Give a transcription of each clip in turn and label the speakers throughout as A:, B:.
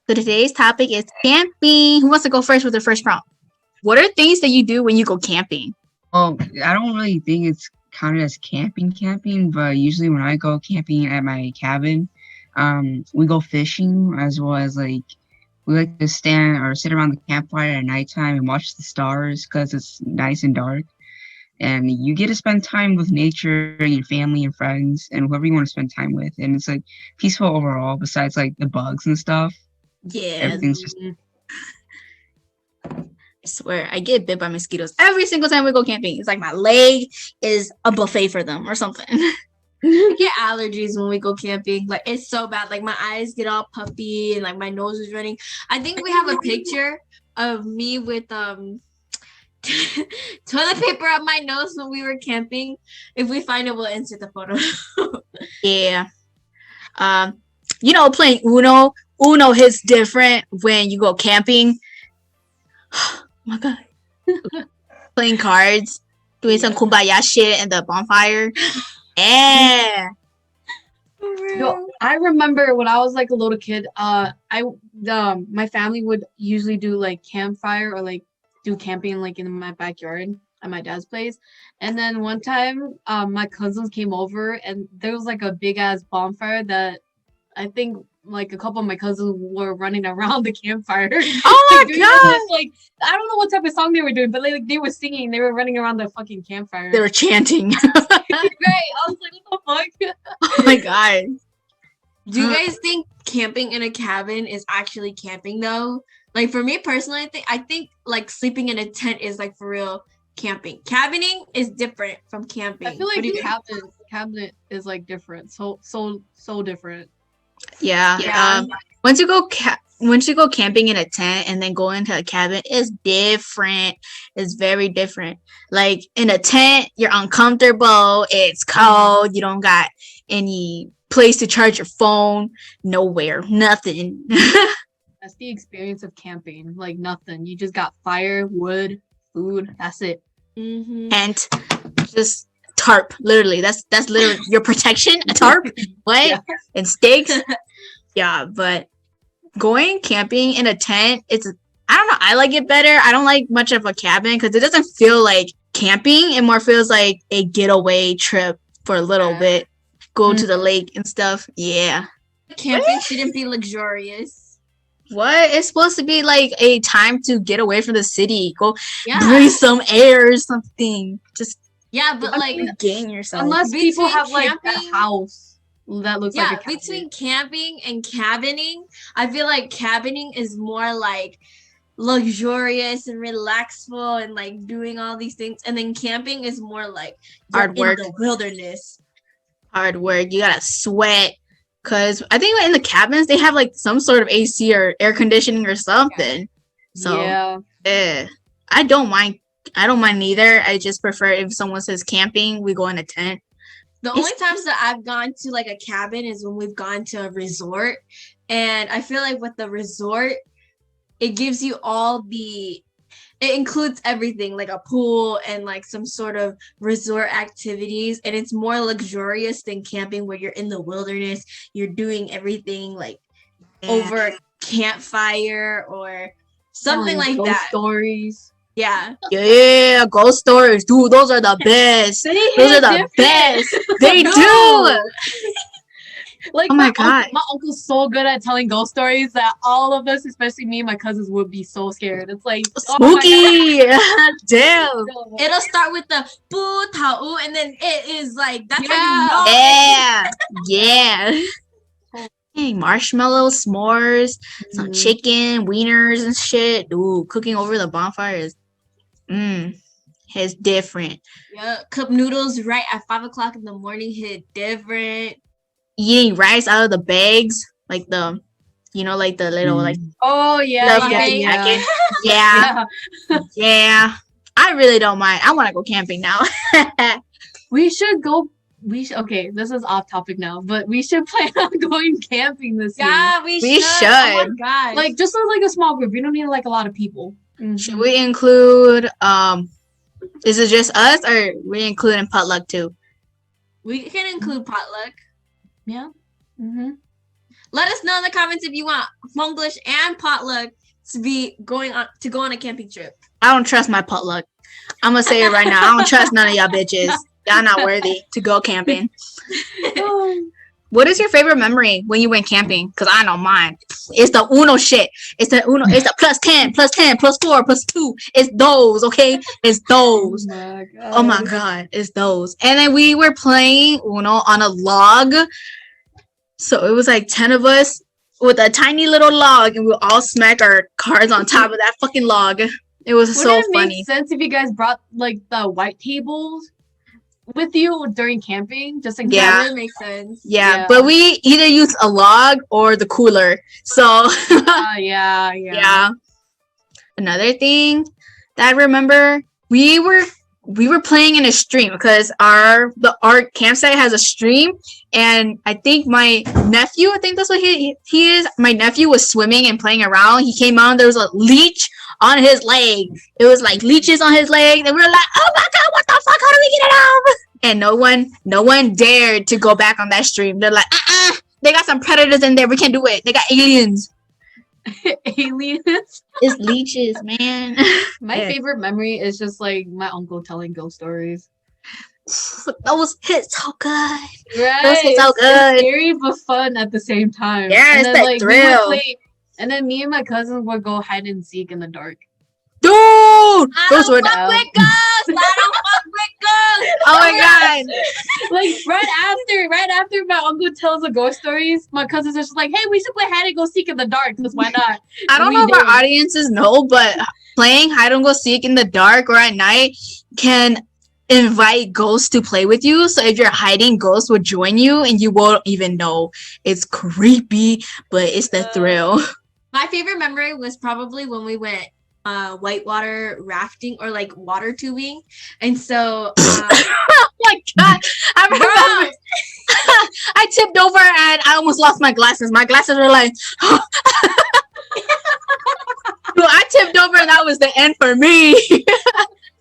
A: So today's topic is camping. Who wants to go first with the first prompt? What are things that you do when you go camping?
B: Well, I don't really think it's counted as camping, but usually when I go camping at my cabin, we go fishing as well as like we like to stand or sit around the campfire at nighttime and watch the stars because it's nice and dark. And you get to spend time with nature and your family and friends and whoever you want to spend time with. And it's like peaceful overall, besides like the bugs and stuff.
A: Yeah,
B: Everything's just
A: I swear, I get bit by mosquitoes every single time we go camping. It's like my leg is a buffet for them or something.
C: I get allergies when we go camping. Like, it's so bad. Like, my eyes get all puffy and like my nose is running. I think we have a picture of me with toilet paper on my nose when we were camping. If we find it, we'll insert the photo.
A: Yeah. Playing Uno. Uno hits different when you go camping. Oh my god. Playing cards, doing some kumbaya shit in the bonfire. Yeah.
D: Yo, I remember when I was like a little kid, my family would usually do like campfire or like do camping like in my backyard at my dad's place. And then one time, my cousins came over and there was like a big ass bonfire that I think like a couple of my cousins were running around the campfire.
A: Oh my
D: doing
A: god.
D: this, like I don't know what type of song they were doing, but like they were singing, they were running around the fucking campfire.
A: They were chanting.
D: Right. I was like, what the fuck?
A: Oh my god.
C: Do you guys think camping in a cabin is actually camping though? Like, for me personally, I think like sleeping in a tent is like for real camping. Cabining is different from camping.
D: I feel
C: What
D: like
C: do you think?
D: cabinet is like different. So different.
A: Yeah.
C: Yeah.
A: Once you go camping in a tent and then go into a cabin, it's different. It's very different. Like in a tent, you're uncomfortable. It's cold. You don't got any place to charge your phone. Nowhere. Nothing.
D: That's the experience of camping. Like nothing. You just got fire, wood, food. That's it.
C: Mm-hmm.
A: And just tarp. Literally, that's literally your protection. A tarp. What?
D: Yeah.
A: And stakes. Yeah, but going camping in a tent, I don't know. I like it better. I don't like much of a cabin because it doesn't feel like camping. It more feels like a getaway trip for a little bit. Go to the lake and stuff. Yeah.
C: Camping shouldn't be luxurious.
A: What? It's supposed to be like a time to get away from the city. Go
C: Yeah.
A: breathe some air or something. Just
C: Yeah, but like
A: regain yourself.
D: Unless people
C: Between
D: have like a
C: camping-
D: house that looks like a cabin.
C: between camping and cabining, I feel like cabining is more like luxurious and relaxful and like doing all these things, and then camping is more like you're
A: Hard work.
C: in the wilderness.
A: Hard work. You gotta sweat. Cause I think in the cabins they have like some sort of AC or air conditioning or something. So
D: yeah.
A: I don't mind. I don't mind neither. I just prefer if someone says camping, we go in a tent.
C: The only times that I've gone to like a cabin is when we've gone to a resort, and I feel like with the resort, it gives you it includes everything, like a pool and like some sort of resort activities, and it's more luxurious than camping where you're in the wilderness. You're doing everything like over campfire or something like
D: Ghost
C: that.
D: Stories.
C: Yeah.
A: Yeah, ghost stories, dude. Those are the best. Those are the best. They do.
D: Like,
A: oh my god,
D: my uncle's so good at telling ghost stories that all of us, especially me and my cousins, would be so scared. It's like
A: spooky. Damn.
C: It'll start with the boo tau, and then it is like that's how you know.
A: Yeah. Hey, marshmallows, s'mores, some chicken, wieners and shit. Ooh, cooking over the bonfires. It's different.
C: Yeah, cup noodles right at 5:00 in the morning hit different.
A: Eating rice out of the bags, like the little like.
D: Oh yeah,
A: love cooking
D: yeah.
A: packet. Yeah. Yeah. I really don't mind. I want to go camping now.
D: We should go. Okay, this is off topic now, but we should plan on going camping this year.
C: Yeah, we should.
A: should.
C: Oh my gosh.
D: Like just like a small group. You don't need like a lot of people.
A: Should we include is it just us or we including potluck too?
C: we can include potluck.
D: Yeah. Mm-hmm.
C: Let us know in the comments if you want Hmonglish and potluck to go on a camping trip.
A: I don't trust my potluck. I'm gonna say it right now. I don't trust none of y'all bitches. Y'all not worthy to go camping. What is your favorite memory when you went camping? Because I know mine. It's the Uno shit. It's the Uno. It's the plus 10, plus 10, plus 4, plus 2. It's those, okay? It's those. Oh my God. It's those. And then we were playing Uno on a log. So it was like 10 of us with a tiny little log, and we all smack our cards on top of that fucking log. It was so
D: Wouldn't it
A: funny.
D: make sense if you guys brought like the white tables with you during camping? Just like
A: Yeah.
C: That makes sense.
A: Yeah, but we either use a log or the cooler. So
D: yeah.
A: Another thing that I remember, we were playing in a stream because our campsite has a stream, and I think my nephew, I think that's what he is. My nephew was swimming and playing around. He came out, there was a leech on his leg. It was like leeches on his leg, and we were like, oh my God, what the fuck? How do we get it off? And no one dared to go back on that stream. They're like, they got some predators in there. We can't do it. They got aliens.
D: Aliens.
A: It's leeches, man.
D: My favorite memory is just like my uncle telling ghost stories.
A: Those hit so good.
D: Right.
A: Those hit so good.
D: It's scary but fun at the same time.
A: Yeah, it's that thrill.
D: And then me and my cousins would go hide and seek in the dark.
A: Dude, those were
C: fuck with ghosts. I don't fuck with ghosts.
A: Oh my God.
D: Like right after my uncle tells the ghost stories, my cousins are just like, hey, we should play hide and go seek in the dark, because why not?
A: I don't know if our audiences know, but playing hide and go seek in the dark or at night can invite ghosts to play with you. So if you're hiding, ghosts will join you and you won't even know. It's creepy, but it's the thrill.
C: My favorite memory was probably when we went whitewater rafting or like water tubing, and so
A: oh my God, I remember I tipped over and I almost lost my glasses. My glasses were like I tipped over and that was the end for me.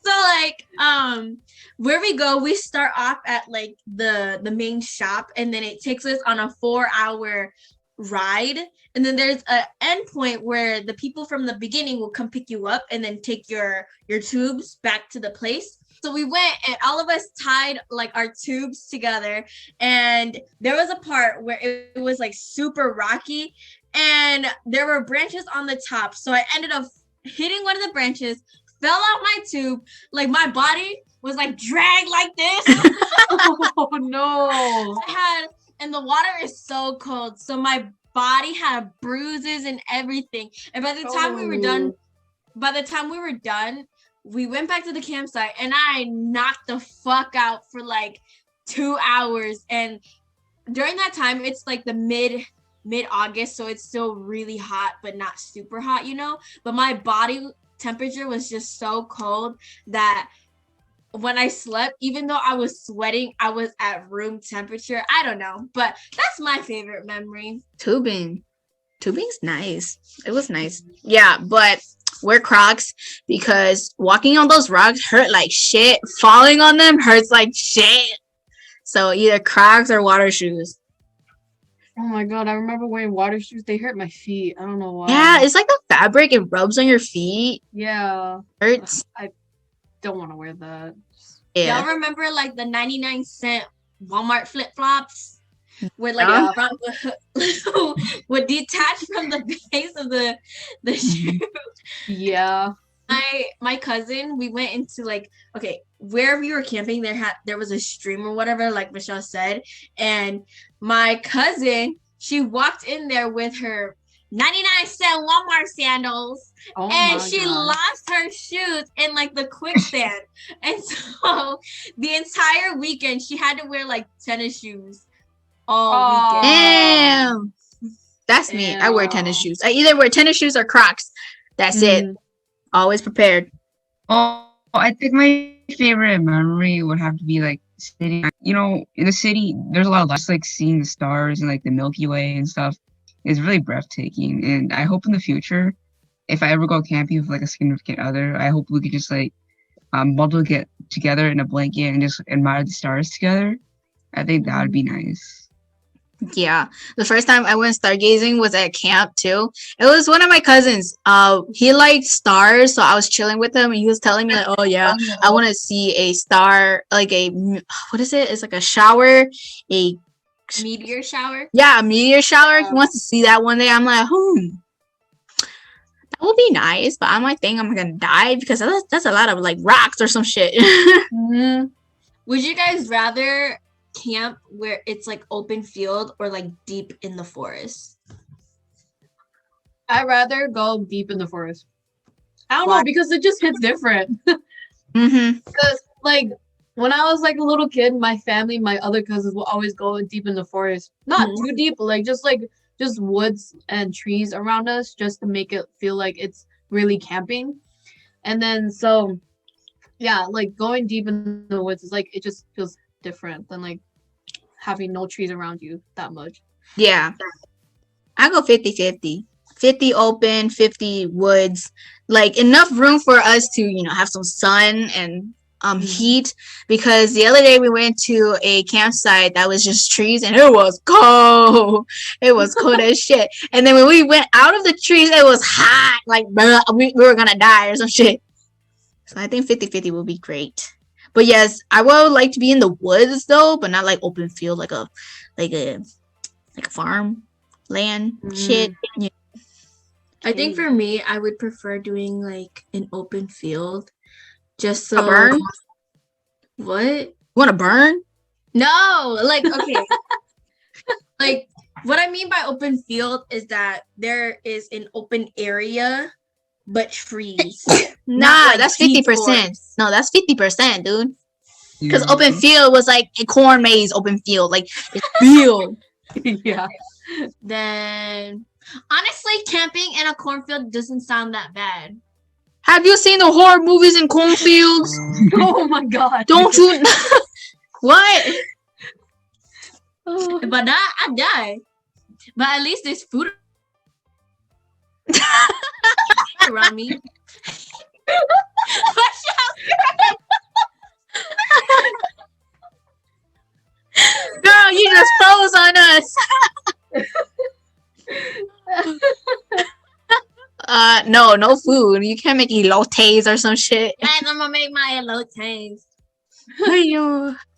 C: So like where we go, we start off at like the main shop, and then it takes us on a 4-hour ride, and then there's an end point where the people from the beginning will come pick you up and then take your tubes back to the place. So we went and all of us tied like our tubes together, and there was a part where it was like super rocky and there were branches on the top, so I ended up hitting one of the branches, fell out my tube, like my body was like dragged like this.
D: Oh no.
C: And the water is so cold, so my body had bruises and everything. And by the time we were done, we went back to the campsite and I knocked the fuck out for like 2 hours. And during that time, it's like the mid-August, so it's still really hot, but not super hot, you know? But my body temperature was just so cold that when I slept, even though I was sweating, I was at room temperature. I don't know, but that's my favorite memory.
A: Tubing's nice. It was nice. Yeah, but wear Crocs because walking on those rocks hurt like shit. Falling on them hurts like shit. So either Crocs or water shoes.
D: Oh my God, I remember wearing water shoes. They hurt my feet. I don't know why.
A: Yeah, it's like the fabric. It rubs on your feet.
D: Yeah.
A: Hurts.
D: I don't want to wear that.
A: Yeah.
C: Y'all remember like the 99-cent Walmart flip-flops? With like a front would detach from the base of the shoe.
D: Yeah.
C: My cousin, we went into like, okay, where we were camping, there was a stream or whatever, like Michelle said, and my cousin, she walked in there with her 99-cent Walmart sandals, and she lost her shoes in like the quicksand. And so the entire weekend she had to wear like tennis shoes all weekend.
A: Damn. That's me. I wear tennis shoes. I either wear tennis shoes or Crocs. That's it. Always prepared.
B: Oh, I think my favorite memory would have to be like sitting, in the city, there's a lot of lights, like seeing the stars and like the Milky Way and stuff is really breathtaking. And I hope in the future, if I ever go camping with like a significant other, I hope we could just like bundle get together in a blanket and just admire the stars together. I think that would be nice.
A: Yeah, the first time I went stargazing was at camp too. It was one of my cousins. He liked stars, so I was chilling with him, and he was telling me like, "Oh yeah, I want to see a star, like a what is it? It's like a shower, a
C: Meteor shower.
A: yeah, a meteor shower. He wants to see that one day." I'm like, that would be nice, but I might think I'm gonna die because that's a lot of like rocks or some shit.
D: Mm-hmm.
C: Would you guys rather camp where it's like open field or like deep in the forest?
D: I'd rather go deep in the forest. I don't
A: Why?
D: know, because it just hits different.
A: Mm-hmm.
D: Because like when I was like a little kid, my family, my other cousins will always go deep in the forest. Not too deep, but like just woods and trees around us, just to make it feel like it's really camping. And then so yeah, like going deep in the woods is like it just feels different than like having no trees around you that much.
A: Yeah, I go 50-50. 50 open, 50 woods. Like enough room for us to, have some sun and heat, because the other day we went to a campsite that was just trees and it was cold. It was cold as shit. And then when we went out of the trees, it was hot. Like we were gonna die or some shit. So I think 50-50 will be great. But yes, I would like to be in the woods though, but not like open field, like a farm land shit. Yeah.
C: I think for me, I would prefer doing like an open field, just
A: A
C: so.
A: burn?
C: What?
A: You want to burn?
C: No, like okay, like what I mean by open field is that there is an open area, but trees.
A: Nah,
C: like
A: that's
C: deep
A: 50%.
C: forest.
A: No, that's 50%, dude. Because
B: Yeah.
A: open field was like a corn maze open field. Like, it's field.
D: Yeah.
C: Then honestly, camping in a cornfield doesn't sound that bad.
A: Have you seen the horror movies in cornfields?
D: Oh my god.
A: Don't you? What?
D: Oh.
C: But I die. But at least there's food around me.
A: Girl, you just froze on us. No food. You can't make elotes or some shit.
C: Guys, I'm gonna make my elotes.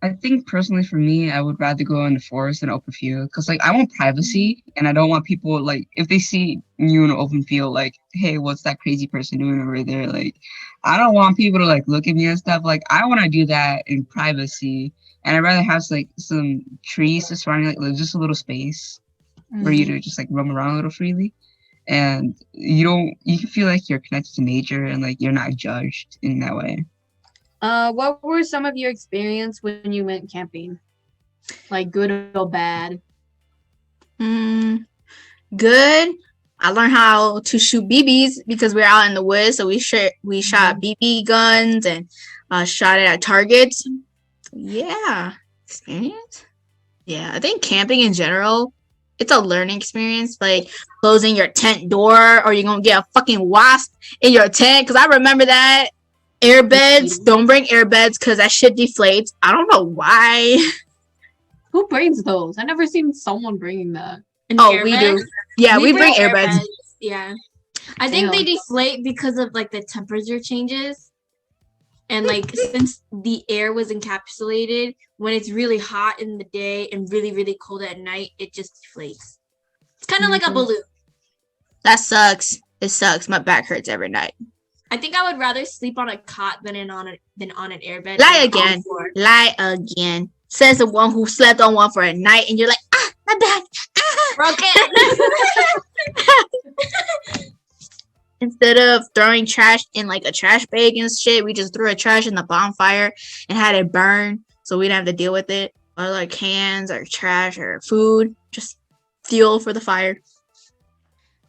B: I think personally for me, I would rather go in the forest than open field because like I want privacy and I don't want people like if they see you in an open field like, hey, what's that crazy person doing over there? Like, I don't want people to like look at me and stuff. Like, I want to do that in privacy, and I'd rather have like some trees just surrounding like just a little space for you to just like roam around a little freely, and you can feel like you're connected to nature and like you're not judged in that way.
D: What were some of your experience when you went camping? Like good or bad?
A: Good. I learned how to shoot BBs because we were out in the woods, so we shot BB guns and shot it at targets. Yeah, experience. Yeah, I think camping in general, it's a learning experience. Like closing your tent door, or you're gonna get a fucking wasp in your tent. Because I remember that. Airbeds, don't bring airbeds because that shit deflates. I don't know why.
D: Who brings those? I never seen someone bringing that.
A: We do. Yeah, we bring airbags.
C: Yeah. I think they deflate because of like the temperature changes. And like since the air was encapsulated, when it's really hot in the day and really, really cold at night, it just deflates. It's kind of like a balloon.
A: That sucks. It sucks. My back hurts every night.
C: I think I would rather sleep on a cot than on an airbed.
A: Lie again. Lie again. Says the one who slept on one for a night, and you're like, my back.
C: Broken.
A: Instead of throwing trash in like a trash bag and shit, we just threw a trash in the bonfire and had it burn, so we didn't have to deal with it. Or like cans or trash or food, just fuel for the fire.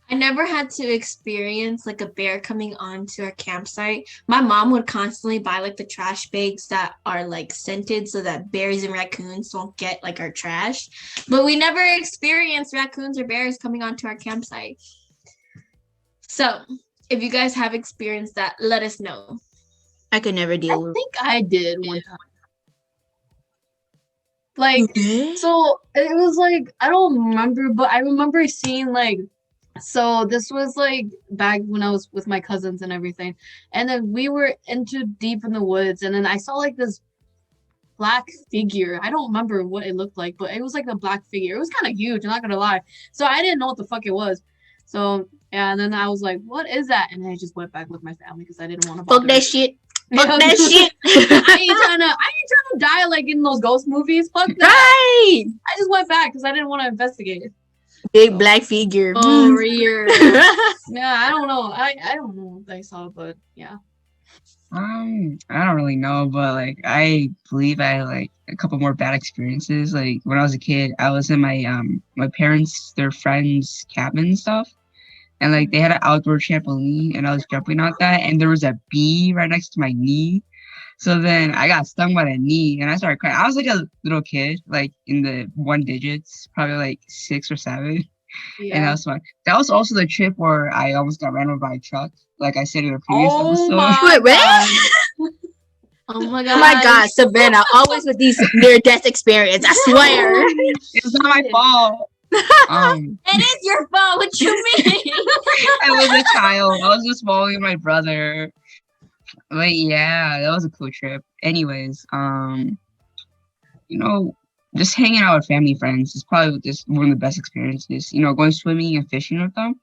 C: I never had to experience like a bear coming onto our campsite. My mom would constantly buy like the trash bags that are like scented so that bears and raccoons don't get like our trash. But we never experienced raccoons or bears coming onto our campsite. So if you guys have experienced that, let us know.
A: I could never deal with it.
D: I think I did one time. Like,
A: Okay.
D: so it was like I don't remember, but I remember seeing like. So this was like back when I was with my cousins and everything, and then we were into deep in the woods, and then I saw like this black figure. I don't remember what it looked like, but it was like a black figure. It was kind of huge. I'm not gonna lie. So I didn't know what the fuck it was. So yeah, and then I was like, "What is that?" And then I just went back with my family because I didn't want to bother.
A: Fuck that shit. Fuck
D: Yeah.
A: that shit.
D: I ain't trying to die like in those ghost movies. Fuck that.
A: Right.
D: I just went back because I didn't want to investigate it.
A: Big black figure.
C: Oh, weird.
D: Yeah, I don't know. I don't know what I saw, but yeah.
B: I don't really know, but like I believe I had like a couple more bad experiences. Like when I was a kid, I was in my parents, their friends' cabin and stuff, and like they had an outdoor trampoline, and I was jumping on that, and there was a bee right next to my knee. So then I got stung by the knee, and I started crying. I was like a little kid, like in the one digits, probably like 6 or 7. And that
D: Yeah.
B: was fun. That was also the trip where I almost got ran over by a truck, like I said in the previous
D: Oh
B: episode.
D: my
A: Wait, what?
D: god.
C: Oh my
A: Oh
C: god.
A: my god, Savannah, always with these near death experience. I swear.
B: It's not my fault.
C: It is your fault. What you mean?
B: I was a child. I was just following my brother. But yeah, that was a cool trip. Anyways, you know, just hanging out with family and friends is probably just one of the best experiences. You know, going swimming and fishing with them.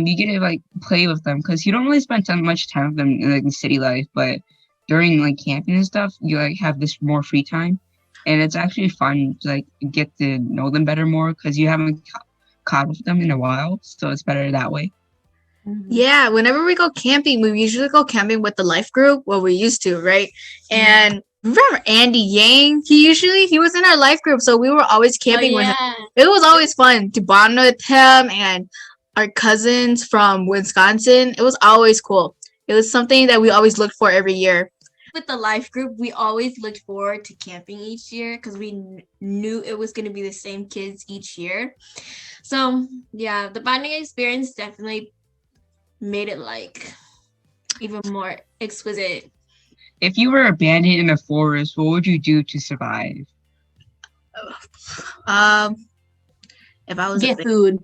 B: You get to like play with them because you don't really spend much time with them in like in city life, but during like camping and stuff, you like have this more free time, and it's actually fun to like get to know them better more because you haven't caught with them in a while, so it's better that way.
A: Yeah, whenever we go camping, we usually go camping with the life group. Well, we used to, right? And remember Andy Yang? He was in our life group, so we were always camping with him. It was always fun to bond with him and our cousins from Wisconsin. It was always cool. It was something that we always looked for every year.
C: With the life group, we always looked forward to camping each year because we knew it was going to be the same kids each year. So yeah, the bonding experience definitely made it like even more exquisite.
B: If you were abandoned in a forest, what would you do to survive?
A: If I was
D: Get food.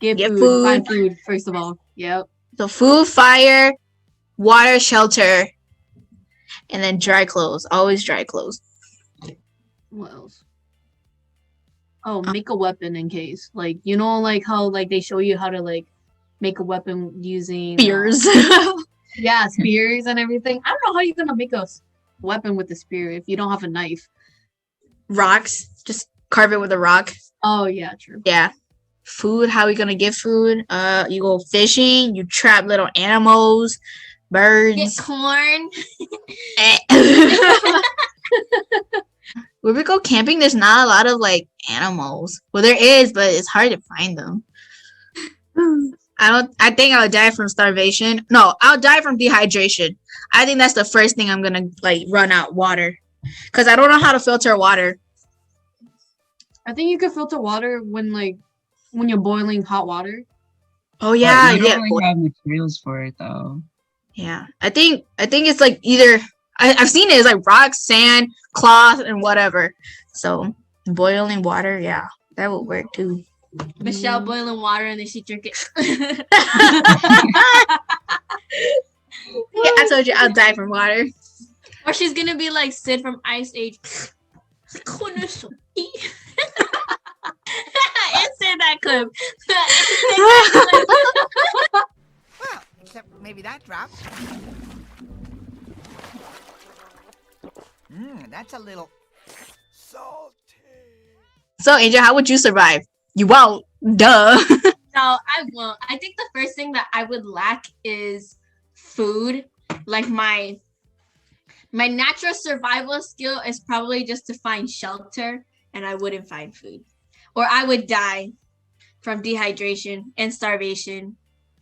D: Get
A: Get
D: food.
A: food.
D: Find food, first of all. Yep.
A: so food, fire, water, shelter, and then dry clothes. Always dry clothes.
D: What else? Oh, make a weapon in case. Like, you know, like how like they show you how to like make a weapon using
A: Spears.
D: yeah, spears and everything. I don't know how you're gonna make a weapon with a spear if you don't have a knife.
A: Rocks. Just carve it with a rock.
D: Oh yeah, true.
A: Yeah. Food. How we gonna get food? You go fishing. You trap little animals,
C: Get
A: birds.
C: corn.
A: When we go camping, there's not a lot of like animals. Well, there is, but it's hard to find them. I think I'll die from starvation. No, I'll die from dehydration. I think that's the first thing I'm gonna like run out water, because I don't know how to filter water.
D: I think you could filter water when you're boiling hot water.
A: Oh yeah,
B: But you
A: yeah,
B: don't really have materials for it though.
A: yeah. I think it's like either I've seen it. It's like rocks, sand, cloth, and whatever. So boiling water, yeah, that would work too.
C: Michelle boiling water and then she drink it.
A: Yeah, I told you I'll die from water.
C: Or she's gonna be like Sid from Ice Age. Insert that clip.
E: Well, except maybe that drop. That's a little salty.
A: So Angel, how would you survive? You won't. Duh.
C: No, I won't. I think the first thing that I would lack is food. Like my natural survival skill is probably just to find shelter, and I wouldn't find food. Or I would die from dehydration and starvation.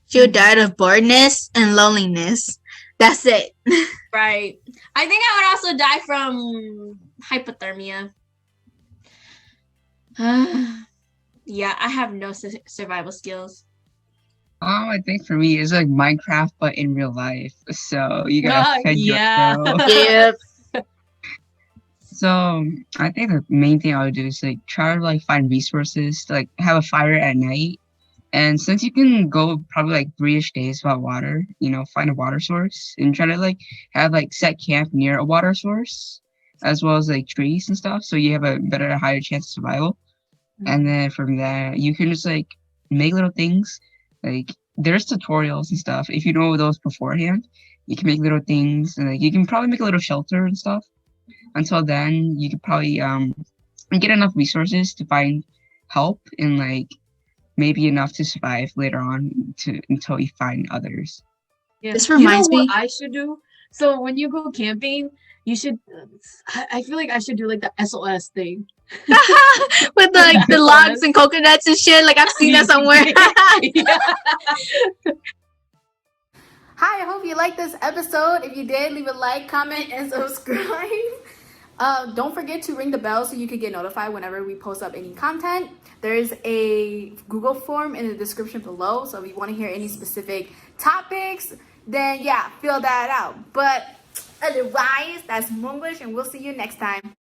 A: She'll die of boredness and loneliness. That's it.
C: Right. I think I would also die from hypothermia. Yeah, I have no survival skills.
B: I think for me it's like Minecraft but in real life. So you gotta fend
D: Yeah.
B: yourself.
A: Yep.
B: So I think the main thing I would do is like try to like find resources to like have a fire at night. And since you can go probably like 3-ish days without water, find a water source and try to like have like set camp near a water source as well as like trees and stuff. So you have a better, higher chance of survival. And then from there, you can just like make little things. Like there's tutorials and stuff. If you know those beforehand, you can make little things and like you can probably make a little shelter and stuff. Until then, you could probably get enough resources to find help and like maybe enough to survive later on to until you find others.
D: Yeah.
A: This reminds
D: you know
A: me-
D: what I should do? So when you go camping, you should. I feel like I should do like the SOS thing.
A: With the logs and coconuts and shit. Like I've seen that somewhere.
F: Hi, I hope you liked this episode. If you did, leave a like, comment, and subscribe. Don't forget to ring the bell so you can get notified whenever we post up any content. There's a Google form in the description below, so if you want to hear any specific topics, then yeah, fill that out. But otherwise, that's Hmonglish, and we'll see you next time.